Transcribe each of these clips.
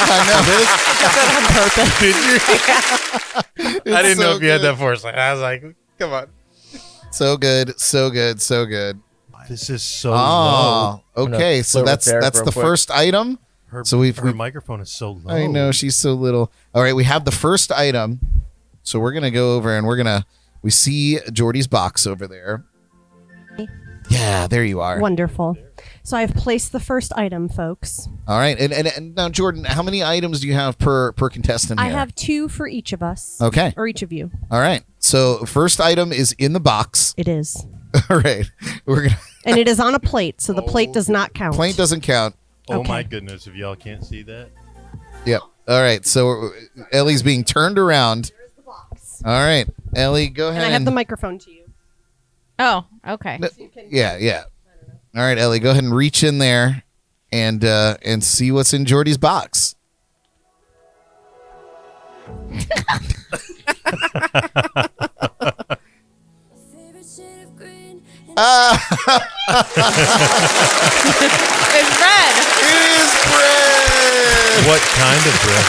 I know. Did you? Yeah. I didn't know if you had that foresight. I was like, come on. So good. So good. So good. This is so low. Okay. So that's the first item. Her microphone is so low. I know, she's so little. All right, we have the first item. So we're going to go over and we see Jordy's box over there. Yeah, there you are. Wonderful. So I've placed the first item, folks. All right. And now, Jordan, how many items do you have per contestant here? I have 2 for each of us. Okay. Or each of you. All right. So first item is in the box. It is. All right. And it is on a plate, so the plate does not count. Plate doesn't count. Oh, Okay. my goodness. If y'all can't see that. Yep. All right. So Ellie's being turned around. Here's the box. All right. Ellie, go ahead. And I have the microphone to you. Oh, okay. Yeah. All right, Ellie, go ahead and reach in there and see what's in Jordy's box. It's bread. It is bread. What kind of bread?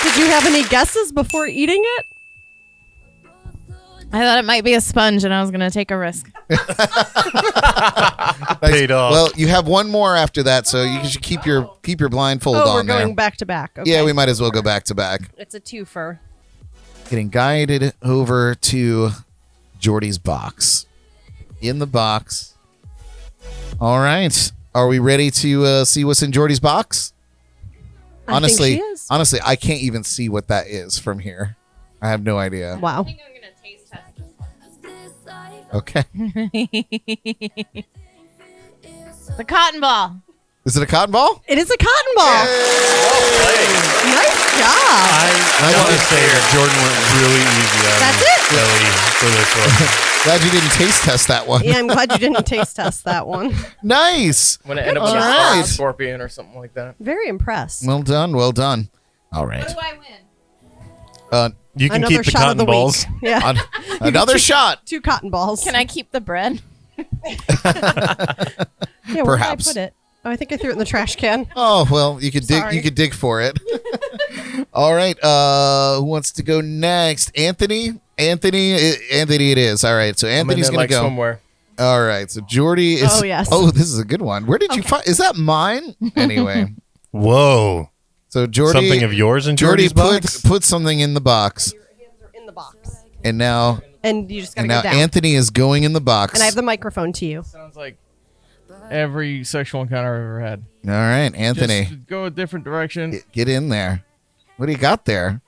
Did you have any guesses before eating it? I thought it might be a sponge, and I was going to take a risk. Paid off. Well, you have one more after that, so you should keep your blindfold on we're there. going back to back. Okay. Yeah, we might as well go back to back. It's a twofer. Getting guided over to Jordy's box. In the box. All right. Are we ready to see what's in Jordy's box? Honestly, think she is. Honestly, I can't even see what that is from here. I have no idea. Wow. I think I'm going to taste test this. Okay. The cotton ball. Is it a cotton ball? It is a cotton ball. Nice job. I want to say that Jordan went really easy on That's it. Ellie for this one. Glad you didn't taste test that one. Yeah, I'm glad you didn't taste test that one. Nice. When it ended up All with right. a scorpion or something like that. Very impressed. Well done. Well done. All right. What do I win? You can Another keep the shot of cotton the balls. week. Yeah. Another shot. 2 cotton balls. Can I keep the bread? Yeah, where Perhaps. did I put it? Oh, I think I threw it in the trash can. Oh well, you could dig. Sorry. You could dig for it. All right. Who wants to go next? Anthony. Anthony. It is. All right. So Anthony's I'm in gonna there, go. somewhere. All right. So Jordy is. Oh, yes. Oh, this is a good one. Where did you find? Is that mine? Anyway. Whoa. So Jordy. Something of yours in Jordy Jordy's box? put something in the box, Your hands are in the box. and now And you just got to go down. Anthony is going in the box. And I have the microphone to you. Sounds like every sexual encounter I've ever had. All right, Anthony, Just go a different direction. get in there. What do you got there?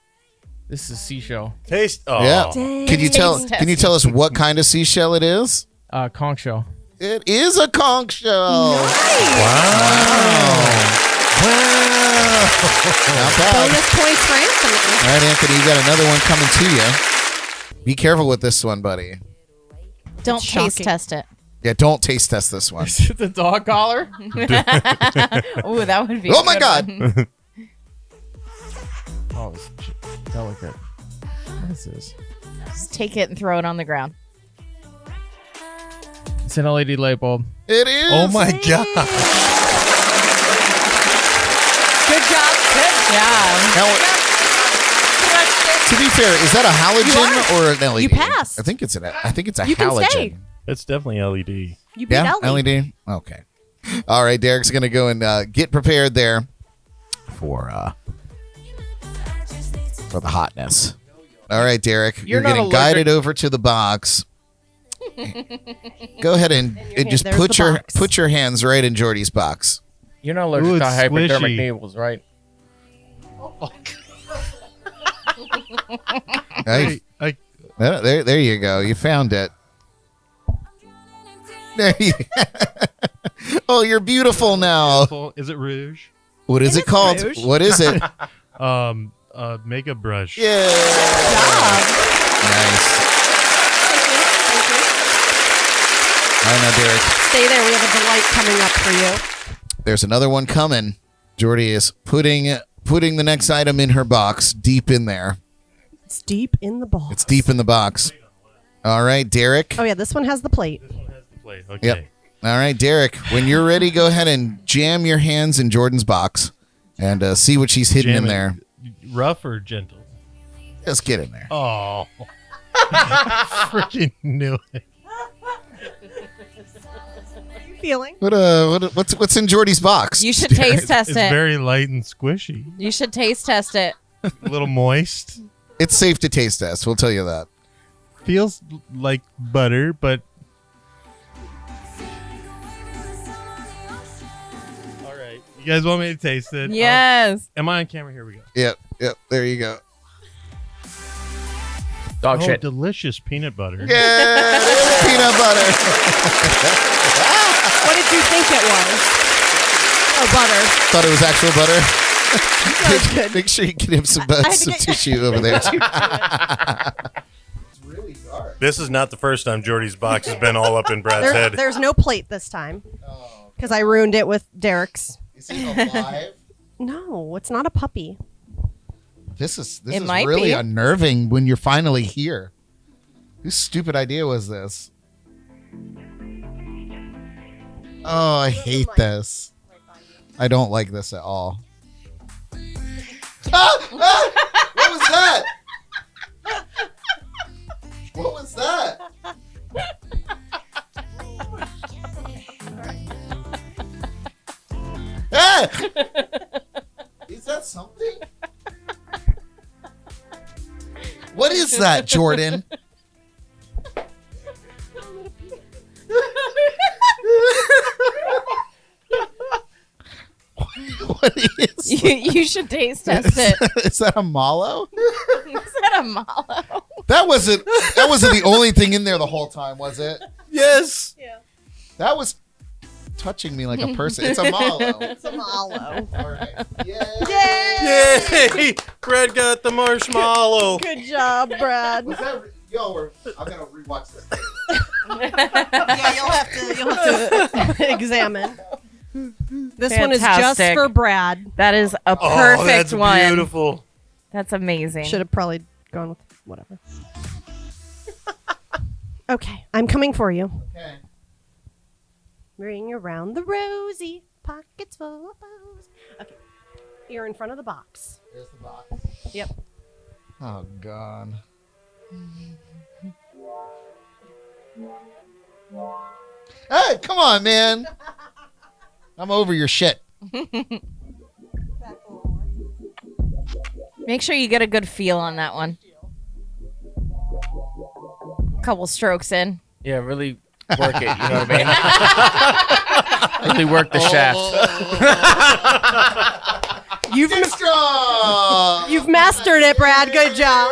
This is seashell. Taste. Oh. Yeah. Dang. Can you tell? Taste Can you tell us what kind of seashell it is? Conch shell. It is a conch shell. Wow. Not bad. Bonus points for Anthony. All right, Anthony, you got another one coming to you. Be careful with this one, buddy. Don't It's taste shocking. test it. Yeah, don't taste test this one. Is it the dog collar? Ooh, that would be. Oh a my good God. one. Oh, it's delicate. What is this? Just take it and throw it on the ground. It's an LED light bulb. It is. Oh my God. Good job. Good job. Now, to be fair, is that a halogen or an LED? You passed. I think it's a You can halogen. stay. It's definitely LED. You beat Yeah, Ellie. LED. Okay. All right, Derek's gonna go and get prepared there for the hotness. All right, Derek, you're not getting allergic. guided over to the box. Go ahead and just there's put the your box. put your hands right in Jordy's box. You're not allergic Ooh, to it's hypodermic squishy. needles, right? Right? There you go. You found it. There you Oh, you're beautiful now. Is it rouge? What is it called? Rouge. What is it? Makeup brush. Yeah. Nice. All right, now, Derek. Stay there. We have a delight coming up for you. There's another one coming. Jordy is putting the next item in her box, deep in there. It's deep in the box. It's deep in the box. All right, Derek. Oh, yeah. This one has the plate. This one has the plate. Okay. Yep. All right, Derek. When you're ready, go ahead and jam your hands in Jordan's box and see what she's hidden in Jamming. there. Rough or gentle? Just get in there. Oh. Freaking knew it. Feeling? What's in Jordy's box? You should taste test It's it. very light and squishy. You should taste test it. A little moist. It's safe to taste test. We'll tell you that. Feels like butter, but. All right. You guys want me to taste it? Yes. Am I on camera? Here we go. Yep. There you go. Dog Oh, shit. delicious peanut butter. Yeah, there's peanut butter. What did you think it was? Oh, butter. Thought it was actual butter. That was good. Make sure you get him some I had to some get- tissue over there. This is not the first time Jordy's box has been all up in Brad's head. There's no plate this time because I ruined it with Derek's. Is he alive? No, it's not a puppy. This is might really be. unnerving when you're finally here. Whose stupid idea was this? Oh, I hate this. I don't like this at all. What was that? What was that? Ah! Is that something? What is that, Jordan? What is You should taste test it. Is that a mallow? Is that a mallow? That wasn't the only thing in there the whole time, was it? Yes. That was touching me like a person. It's a mallow. It's a mallow. All right. Yay. Yay! Brad got the marshmallow. Good job, Brad. Was that I'm gonna rewatch this. Yeah, you'll have to examine. This one is just Fantastic. for Brad. That is a perfect Oh, that's one. beautiful. That's amazing. Should have probably gone with whatever. Okay, I'm coming for you. Okay. Ring around the rosy, pockets full of bows. Okay, you're in front of the box. There's the box. Yep. Oh God. Hey, come on, man. I'm over your shit. Make sure you get a good feel on that one. Couple strokes in. Yeah, really work it. You know what I mean? Really work the shaft. You've Strong. you've mastered it, Brad. Good job.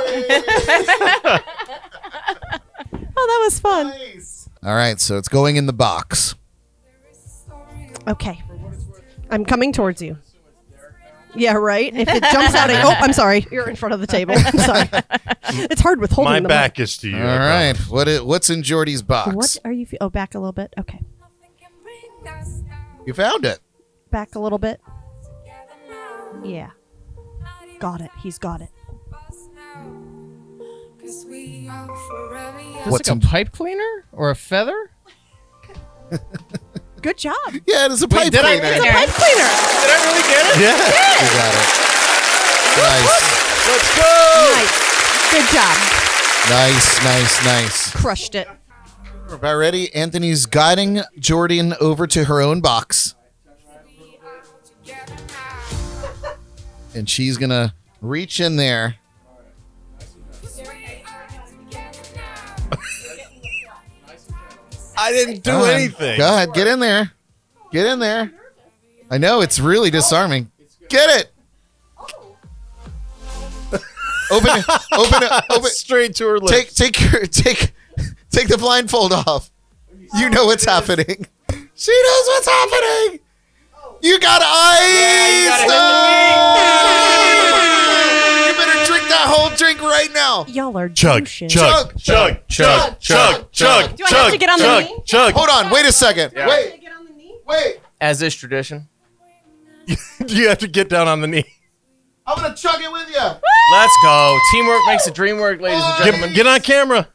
Oh, that was fun. Nice. All right, so it's going in the box. Okay, I'm coming towards you. Yeah, right. If it jumps out, I'm sorry. You're in front of the table. I'm sorry. It's hard with holding My the back is to you. All right, what's in Jordy's box? What are you? Oh, back a little bit. Okay, You found it. back a little bit. Yeah, got it. He's got it. Is What's this like in- a pipe cleaner or a feather? Good job. Yeah, it is a pipe did I- cleaner. It's a pipe cleaner. Did I really get it? Yeah. You got it. Nice. Let's go. Nice. Good job. Nice. Crushed it. We're about ready. Anthony's guiding Jordan over to her own box. And she's going to reach in there. I didn't do Go on. anything. Go ahead. Get in there. Get in there. I know. It's really disarming. Get it. Open it. Open it. Open it. Straight to her lips. Take the blindfold off. You know what's happening. She knows what's happening. You got ice. You better drink that whole drink right now. Y'all are Chug, douches. chug, chug, chug, chug, chug. Do I have to get on the knee? Chug. Hold on. Wait a second. Yeah. Wait. Get on the knee? Wait. As is tradition. You have to get down on the knee. I'm gonna chug it with you. Let's go. Teamwork makes the dream work, ladies and gentlemen. Get on camera.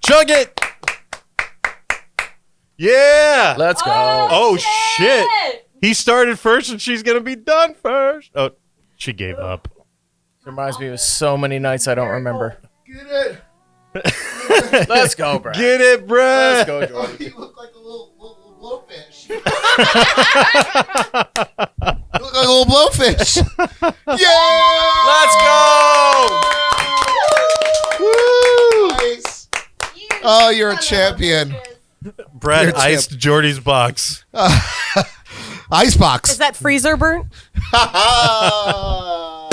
Chug it. Yeah. Let's go. Oh shit. He started first, and she's gonna be done first. Oh, she gave up. It reminds me of so many nights I don't remember. Get it. Let's go, Brad. Get it, Let's Brad. go, Jordy. You look like a little blowfish. You look like a little blowfish. Yeah! Let's go! Woo! Nice. Oh, you're a champion. Brad You're a iced Jordy's box. Icebox. Is that freezer burnt? Ah.